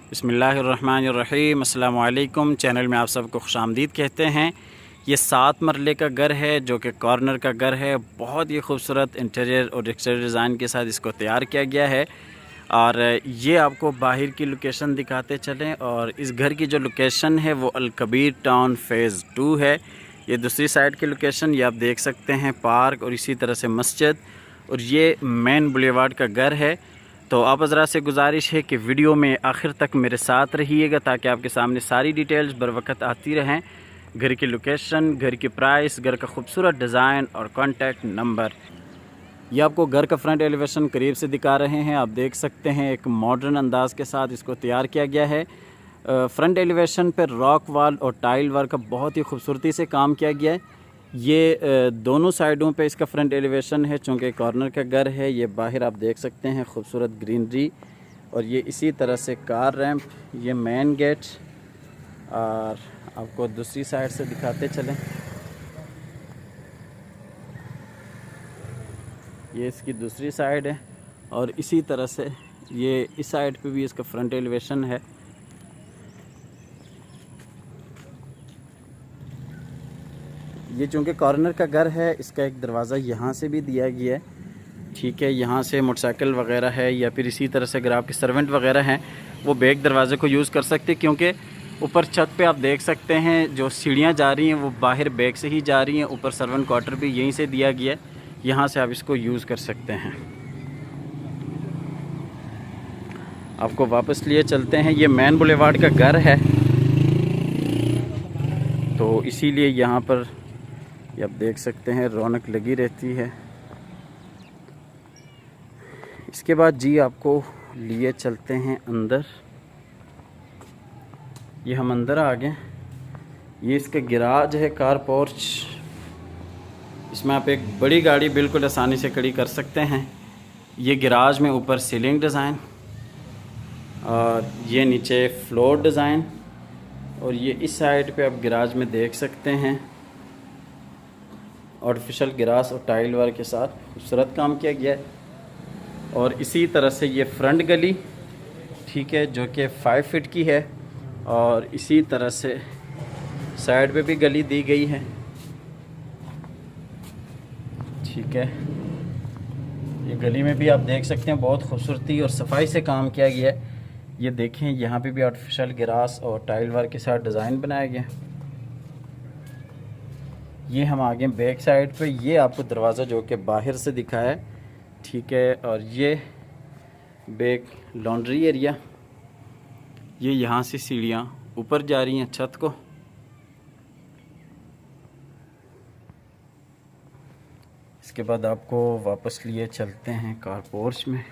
बिस्मिल्लाहिर्रहमानिर्रहीम। अस्सलामु अलैकुम। चैनल में आप सबको खुशामदीद कहते हैं। ये 7 मरले का घर है जो कि कॉर्नर का घर है। बहुत ही खूबसूरत इंटीरियर और एक्सटीरियर डिज़ाइन के साथ इसको तैयार किया गया है। और ये आपको बाहर की लोकेशन दिखाते चलें। और इस घर की जो लोकेशन है वो अल-कबीर टाउन फ़ेज़ 2 है। ये दूसरी साइड की लोकेशन ये आप देख सकते हैं, पार्क और इसी तरह से मस्जिद, और ये मेन बुलेवार्ड का घर है। तो आप हज़रात से गुजारिश है कि वीडियो में आखिर तक मेरे साथ रहिएगा ताकि आपके सामने सारी डिटेल्स बर वक्त आती रहें। घर की लोकेशन, घर की प्राइस, घर का खूबसूरत डिज़ाइन और कॉन्टैक्ट नंबर। ये आपको घर का फ्रंट एलिवेशन करीब से दिखा रहे हैं। आप देख सकते हैं एक मॉडर्न अंदाज के साथ इसको तैयार किया गया है। फ्रंट एलिवेशन पर रॉक वॉल और टाइल वर्क का बहुत ही खूबसूरती से काम किया गया है। ये दोनों साइडों पे इसका फ्रंट एलिवेशन है। चूँकि कॉर्नर का घर है, ये बाहर आप देख सकते हैं खूबसूरत ग्रीनरी, और ये इसी तरह से कार रैंप, ये मेन गेट। और आपको दूसरी साइड से दिखाते चलें, ये इसकी दूसरी साइड है। और इसी तरह से ये इस साइड पे भी इसका फ्रंट एलिवेशन है। ये चूँकि कॉर्नर का घर है, इसका एक दरवाज़ा यहाँ से भी दिया गया है। ठीक है, यहाँ से मोटरसाइकिल वगैरह है या फिर इसी तरह से अगर आपके सर्वेंट वगैरह हैं वो बैक दरवाज़े को यूज़ कर सकते हैं। क्योंकि ऊपर छत पे आप देख सकते हैं जो सीढ़ियाँ जा रही हैं वो बाहर बैक से ही जा रही हैं। ऊपर सर्वेंट क्वार्टर भी यहीं से दिया गया है, यहाँ से आप इसको यूज़ कर सकते हैं। आपको वापस लिए चलते हैं। ये मेन बुलेवार्ड का घर है, तो इसीलिए यहाँ पर ये आप देख सकते हैं रौनक लगी रहती है। इसके बाद जी आपको लिए चलते हैं अंदर। ये हम अंदर आ गए। ये इसका गैराज है, कार पोर्च। इसमें आप एक बड़ी गाड़ी बिल्कुल आसानी से खड़ी कर सकते हैं। ये गैराज में ऊपर सीलिंग डिज़ाइन, और ये नीचे फ्लोर डिज़ाइन, और ये इस साइड पे आप गैराज में देख सकते हैं आर्टिफिशियल ग्रास और टाइल वर्क के साथ खूबसूरत काम किया गया है। और इसी तरह से ये फ्रंट गली, ठीक है, जो कि 5 फीट की है। और इसी तरह से साइड पे भी गली दी गई है। ठीक है, ये गली में भी आप देख सकते हैं बहुत खूबसूरती और सफाई से काम किया गया है। ये देखें, यहाँ पे भी आर्टिफिशियल ग्रास और टाइल वर्क के साथ डिज़ाइन बनाया गया है। ये हम आगे बैक साइड पे, ये आपको दरवाज़ा जो कि बाहर से दिखा है, ठीक है। और ये बैक लॉन्ड्री एरिया, ये यहाँ से सीढ़ियाँ ऊपर जा रही हैं छत को। इसके बाद आपको वापस लिए चलते हैं कार पोर्च में।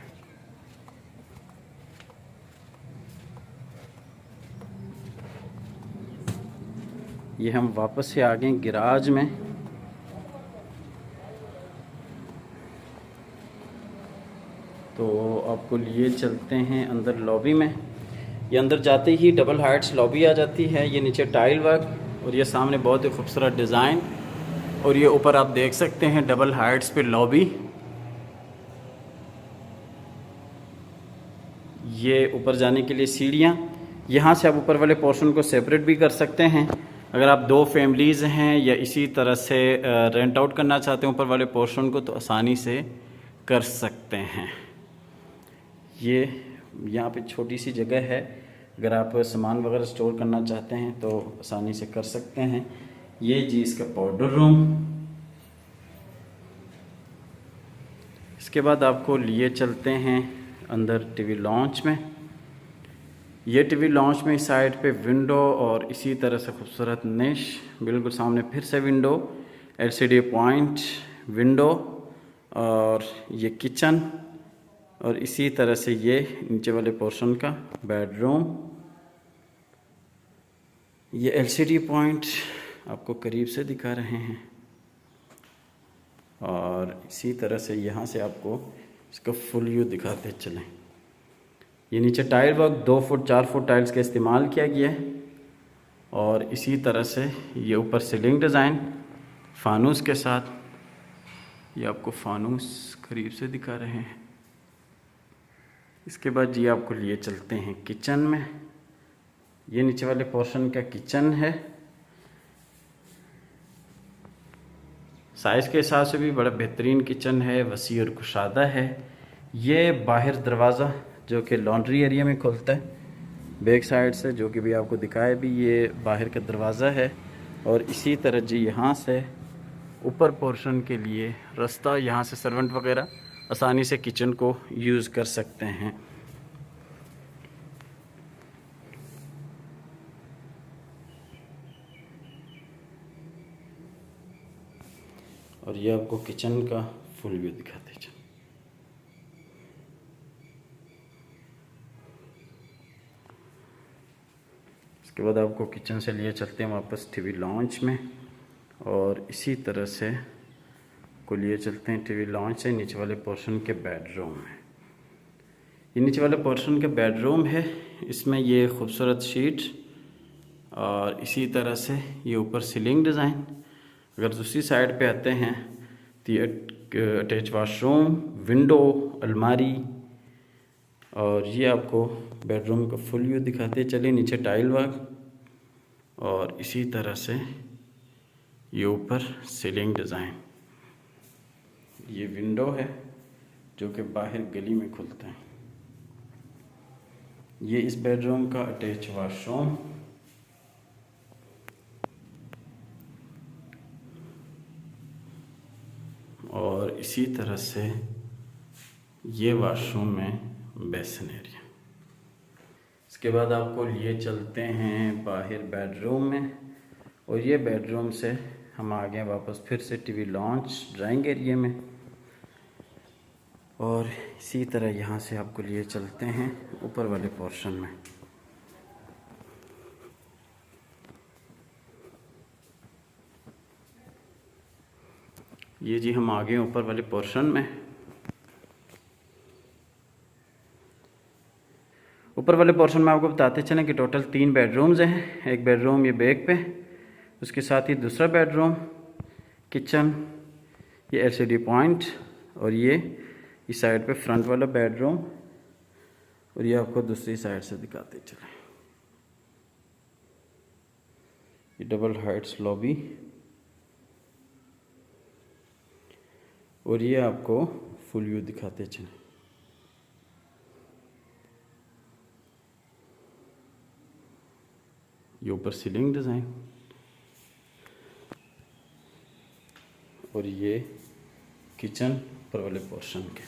ये हम वापस से आ गए गैराज में। तो आपको लिए चलते हैं अंदर लॉबी में। ये अंदर जाते ही डबल हाइट्स लॉबी आ जाती है। ये नीचे टाइल वर्क और ये सामने बहुत ही खूबसूरत डिज़ाइन, और ये ऊपर आप देख सकते हैं डबल हाइट्स पे लॉबी। ये ऊपर जाने के लिए सीढ़ियाँ, यहाँ से आप ऊपर वाले पोर्शन को सेपरेट भी कर सकते हैं। अगर आप 2 फैमिलीज़ हैं या इसी तरह से रेंट आउट करना चाहते हैं ऊपर वाले पोर्शन को, तो आसानी से कर सकते हैं। ये यहाँ पे छोटी सी जगह है, अगर आप सामान वगैरह स्टोर करना चाहते हैं तो आसानी से कर सकते हैं। ये जी इसका पाउडर रूम। इसके बाद आपको लिए चलते हैं अंदर टीवी लॉन्च में। ये टीवी लॉन्च में इस साइड पे विंडो और इसी तरह से खूबसूरत निश, बिल्कुल सामने फिर से विंडो, एलसीडी पॉइंट विंडो, और ये किचन, और इसी तरह से ये नीचे वाले पोर्शन का बेडरूम। ये एलसीडी पॉइंट आपको करीब से दिखा रहे हैं, और इसी तरह से यहाँ से आपको इसका फुल व्यू दिखाते चलें। ये नीचे tile work 2 foot 4 foot tiles का इस्तेमाल किया गया है। और इसी तरह से ये ऊपर सीलिंग डिज़ाइन फानूस के साथ, ये आपको फानूस करीब से दिखा रहे हैं। इसके बाद जी आपको लिए चलते हैं किचन में। ये नीचे वाले पोर्शन का किचन है। साइज़ के हिसाब से भी बड़ा बेहतरीन किचन है, वसी और कुशादा है। ये बाहर दरवाज़ा जो कि लॉन्ड्री एरिया में खुलता है बैक साइड से, जो कि भी आपको दिखाया भी, ये बाहर का दरवाज़ा है। और इसी तरह जी यहाँ से ऊपर पोर्शन के लिए रास्ता, यहाँ से सर्वेंट वगैरह आसानी से किचन को यूज़ कर सकते हैं। और ये आपको किचन का फुल व्यू दिखाते हैं। इसके बाद आपको किचन से लिए चलते हैं वापस टीवी लॉन्च में, और इसी तरह से को लिए चलते हैं टीवी लॉन्च से नीचे वाले पोर्शन के बेडरूम में। ये नीचे वाले पोर्शन का बेडरूम है। इसमें ये खूबसूरत शीट और इसी तरह से ये ऊपर सीलिंग डिज़ाइन। अगर दूसरी साइड पे आते हैं तो ये अटैच वाशरूम, विंडो, अलमारी, और ये आपको बेडरूम का फुल व्यू दिखाते चले। नीचे टाइल वर्क और इसी तरह से ये ऊपर सीलिंग डिज़ाइन। ये विंडो है जो कि बाहर गली में खुलता है। ये इस बेडरूम का अटैच वाशरूम, और इसी तरह से ये वाशरूम में बेसिन एरिया। इसके बाद आपको लिए चलते हैं बाहर बेडरूम में, और ये बेडरूम से हम आ गए वापस फिर से टीवी लॉन्च ड्राइंग एरिया में। और इसी तरह यहाँ से आपको लिए चलते हैं ऊपर वाले पोर्शन में। ये जी हम आ गए ऊपर वाले पोर्शन में। ऊपर वाले पोर्शन में आपको बताते चलें कि टोटल 3 बेडरूम्स हैं। एक बेडरूम ये बैक पे, उसके साथ ही दूसरा बेडरूम, किचन, ये एलसीडी पॉइंट, और ये इस साइड पे फ्रंट वाला बेडरूम, और ये आपको दूसरी साइड से दिखाते चलें। ये डबल हाइट्स लॉबी, और ये आपको फुल व्यू दिखाते चलें। ये ऊपर सीलिंग डिज़ाइन, और ये किचन ऊपर वाले पोर्शन के।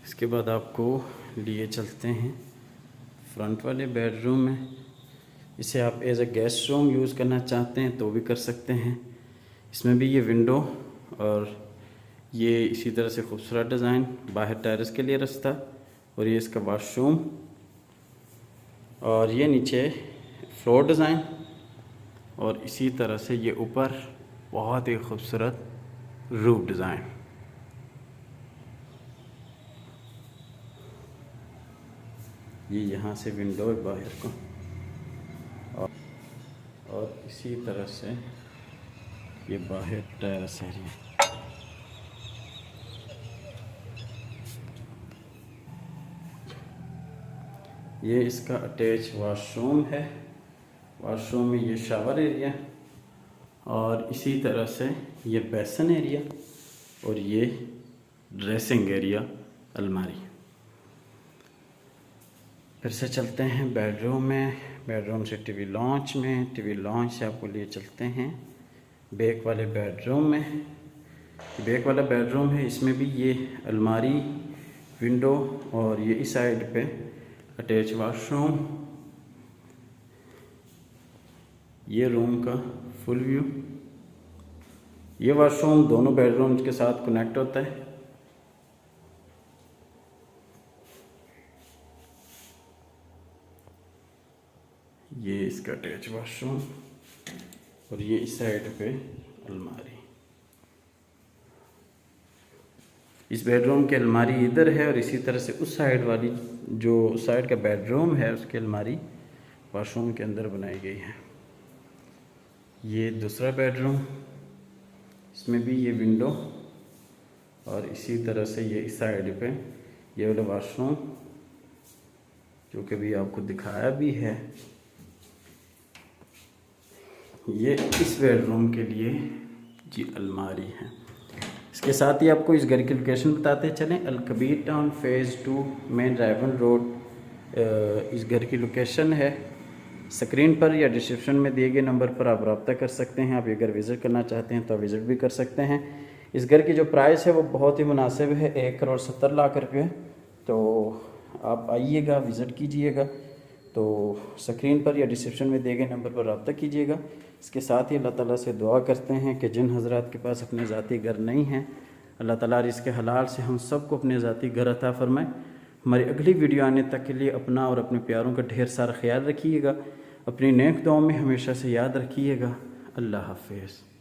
इसके बाद आपको लिए चलते हैं फ्रंट वाले बेडरूम में। इसे आप as a guest room use करना चाहते हैं तो भी कर सकते हैं। इसमें भी ये विंडो और ये इसी तरह से खूबसूरत डिज़ाइन, बाहर टेरेस के लिए रास्ता, और ये इसका वाशरूम, और ये नीचे फ्लोर डिज़ाइन, और इसी तरह से ये ऊपर बहुत ही खूबसूरत रूफ डिज़ाइन। ये यहाँ से विंडो है बाहर को, और इसी तरह से ये बाहर टेरेस एरिया। ये इसका अटैच वाशरूम है। वाशरूम में ये शावर एरिया, और इसी तरह से ये बेसिन एरिया, और ये ड्रेसिंग एरिया, अलमारी। फिर से चलते हैं बेडरूम में। बेडरूम से टीवी लॉन्च में, टीवी लॉन्च से आपको लिए चलते हैं बैक वाले बेडरूम में। बैक वाला बेडरूम है, इसमें भी ये अलमारी, विंडो, और ये इस साइड पे अटैच वाशरूम। ये रूम का फुल व्यू। ये वाशरूम दोनों बेडरूम्स के साथ कनेक्ट होता है। ये इसका अटैच वाशरूम, और ये इस साइड पे अलमारी। इस बेडरूम की अलमारी इधर है, और इसी तरह से उस साइड वाली जो उस साइड का बेडरूम है उसकी अलमारी वाशरूम के अंदर बनाई गई है। ये दूसरा बेडरूम, इसमें भी ये विंडो और इसी तरह से ये इस साइड पे ये वाला वाशरूम जो कि भी आपको दिखाया भी है। ये इस बेडरूम के लिए जी अलमारी है। इसके साथ ही आपको इस घर की लोकेशन बताते चलें। Al Kabir town phase 2 main रायवन road इस घर की लोकेशन है। स्क्रीन पर या डिस्क्रिप्शन में दिए गए नंबर पर आप रब्ता कर सकते हैं। आप ये घर विज़िट करना चाहते हैं तो विज़िट भी कर सकते हैं। इस घर की जो प्राइस है वो बहुत ही मुनासिब है, 1,70,00,000 रुपये। तो आप आइएगा, विज़िट कीजिएगा। तो स्क्रीन पर या डिस्क्रिप्शन में दिए गए नंबर पर रब्ता कीजिएगा। इसके साथ ही अल्लाह ताला से दुआ करते हैं कि जिन हज़रात के पास अपने ज़ाती घर नहीं हैं, अल्लाह ताला रिज़्क़ हलाल से हम सबको अपने ज़ाती घर अता फ़रमाए। हमारी अगली वीडियो आने तक के लिए अपना और अपने प्यारों का ढेर सारा ख्याल रखिएगा। अपनी नेक दुआओं में हमेशा से याद रखिएगा। अल्लाह हाफ़िज़।